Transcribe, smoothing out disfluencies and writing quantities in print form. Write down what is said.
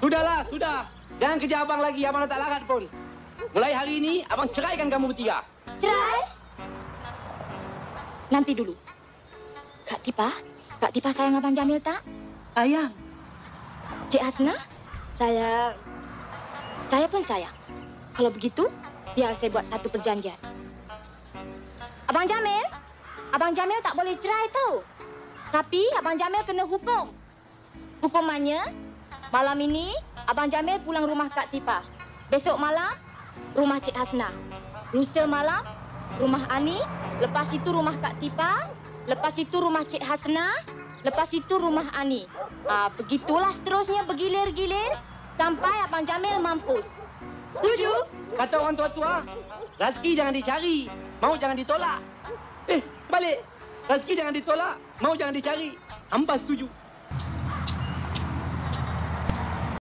Sudahlah, sudah. Jangan kerja abang lagi, abang dah tak larat pun. Mulai hari ini, abang ceraikan kamu bertiga. Cerai? Nanti dulu. Kak Tipa sayang Abang Jamil tak? Sayang. Cik Hasna, saya pun sayang. Kalau begitu, biar saya buat satu perjanjian. Abang Jamil tak boleh cerai tau. Tapi Abang Jamil kena hukum. Hukumannya, malam ini Abang Jamil pulang rumah Kak Tipa. Besok malam, rumah Cik Hasna. Lusa malam, rumah Ani. Lepas itu rumah Kak Tipa. Lepas itu rumah Cik Hasna. Lepas itu rumah Ani. Begitulah seterusnya bergilir-gilir sampai Abang Jamil mampus. Setuju? Kata orang tua-tua, rezeki jangan dicari, mau jangan ditolak. Balik. Rezeki jangan ditolak, mau jangan dicari. Hamba setuju.